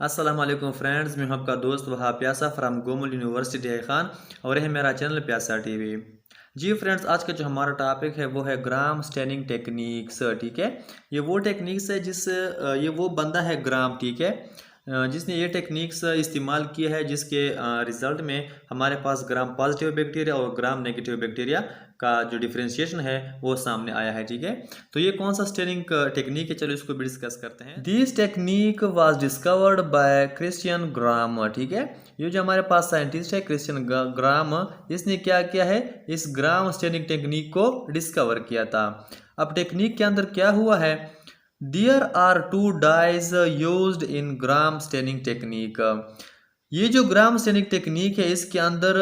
अस्सलाम वालेकुम फ्रेंड्स, मैं हूं आपका दोस्त वहाब प्यासा फ्राम गोमल यूनिवर्सिटी है खान और यह मेरा चैनल प्यासा टीवी। जी फ्रेंड्स, आज का जो हमारा टॉपिक है वो है ग्राम स्टेनिंग टेक्निक्स। ठीक है, ये वो टेक्निक्स है ये वो बंदा है ग्राम, ठीक है, जिसने ये टेक्निक्स इस्तेमाल किया है, जिसके रिजल्ट में हमारे पास ग्राम पॉजिटिव बैक्टीरिया और ग्राम नेगेटिव बैक्टीरिया का जो डिफ्रेंशिएशन है वो सामने आया है। ठीक है, तो ये कौन सा स्टेनिंग टेक्निक है, चलो इसको भी डिस्कस करते हैं। This technique was discovered by Christian ग्राम। ठीक है, ये जो हमारे पास साइंटिस्ट है क्रिश्चियन ग्राम, इसने क्या किया है, इस ग्राम स्टेनिंग टेक्निक को डिस्कवर किया था। अब टेक्निक के अंदर क्या हुआ है, there are two dyes used in gram staining technique. ये जो ग्राम स्टेनिंग टेक्निक है इसके अंदर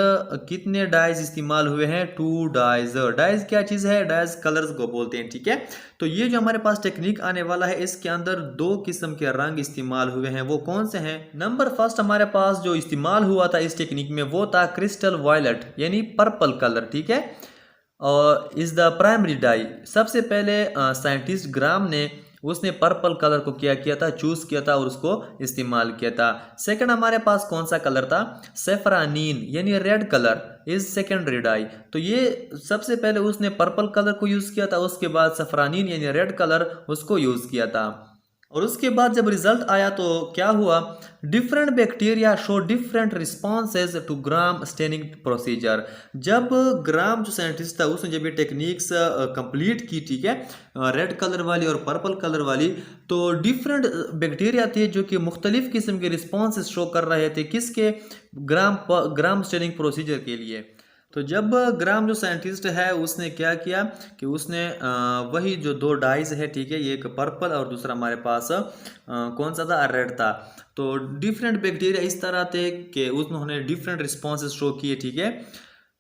कितने डाइज इस्तेमाल हुए हैं, 2 डाइज। डाइज क्या चीज़ है, डाइज कलर्स को बोलते हैं। ठीक है, तो ये जो हमारे पास टेक्निक आने वाला है इसके अंदर 2 किस्म के रंग इस्तेमाल हुए हैं। वो कौन से हैं? नंबर फर्स्ट हमारे पास जो इस्तेमाल हुआ था इस टेक्निक में वो था क्रिस्टल वायलेट यानी पर्पल कलर। ठीक है, और इज द प्राइमरी डाई। सबसे पहले साइंटिस्ट ग्राम ने उसने पर्पल कलर को क्या किया था, चूज किया था और उसको इस्तेमाल किया था। सेकंड हमारे पास कौन सा कलर था, सेफरानीन यानी red colour is secondary dye. तो ये सबसे पहले उसने पर्पल कलर को यूज किया था, उसके बाद सफरानीन यानी रेड कलर उसको यूज किया था। और उसके बाद जब रिजल्ट आया तो क्या हुआ, different bacteria show different responses to gram staining procedure. जब ग्राम जो साइंटिस्ट था उसने जब ये टेक्निक्स कंप्लीट की, ठीक है, रेड कलर वाली और पर्पल कलर वाली, तो डिफरेंट बैक्टीरिया थे जो कि मुख्तलिफ किस्म के रिस्पॉन्सेज शो कर रहे थे, किसके, ग्राम स्टेनिंग प्रोसीजर के लिए। तो जब ग्राम जो साइंटिस्ट है उसने क्या किया कि उसने वही जो 2 डाइज है, ठीक है, ये एक पर्पल और दूसरा हमारे पास कौन सा था, रेड था। तो डिफरेंट बैक्टीरिया इस तरह थे कि उन्होंने डिफरेंट रिस्पॉन्सेज शो किए। ठीक है,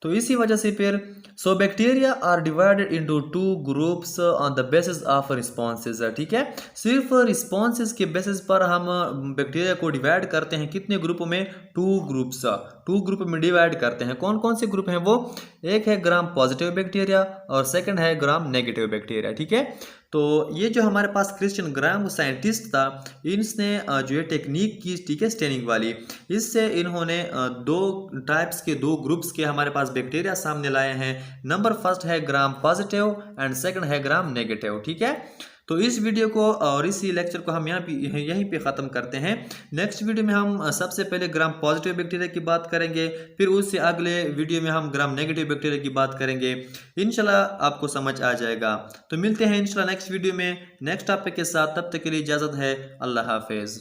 तो इसी वजह से फिर so bacteria are divided into 2 groups on the basis of responses. ठीक है, सिर्फ रिस्पॉन्सेज के बेसिस पर हम बैक्टीरिया को डिवाइड करते हैं, कितने ग्रुप में, 2 ग्रुप्स, 2 ग्रुप में डिवाइड करते हैं। कौन कौन से ग्रुप हैं वो, एक है ग्राम पॉजिटिव बैक्टीरिया और सेकंड है ग्राम नेगेटिव बैक्टीरिया। ठीक है, तो ये जो हमारे पास क्रिश्चियन ग्राम साइंटिस्ट था, इसने जो ये टेक्निक की, ठीक है, स्टेनिंग वाली, इससे इन्होंने 2 टाइप्स के 2 ग्रुप्स के हमारे पास बैक्टीरिया सामने लाए हैं। नंबर फर्स्ट है ग्राम पॉजिटिव एंड सेकंड है ग्राम नेगेटिव। ठीक है, तो इस वीडियो को और इसी लेक्चर को हम यहीं पे ख़त्म करते हैं। नेक्स्ट वीडियो में हम सबसे पहले ग्राम पॉजिटिव बैक्टीरिया की बात करेंगे, फिर उससे अगले वीडियो में हम ग्राम नेगेटिव बैक्टीरिया की बात करेंगे। इंशाल्लाह आपको समझ आ जाएगा। तो मिलते हैं इंशाल्लाह नेक्स्ट वीडियो में नेक्स्ट टॉपिक के साथ। तब तक के लिए इजाज़त है, अल्लाह हाफिज़।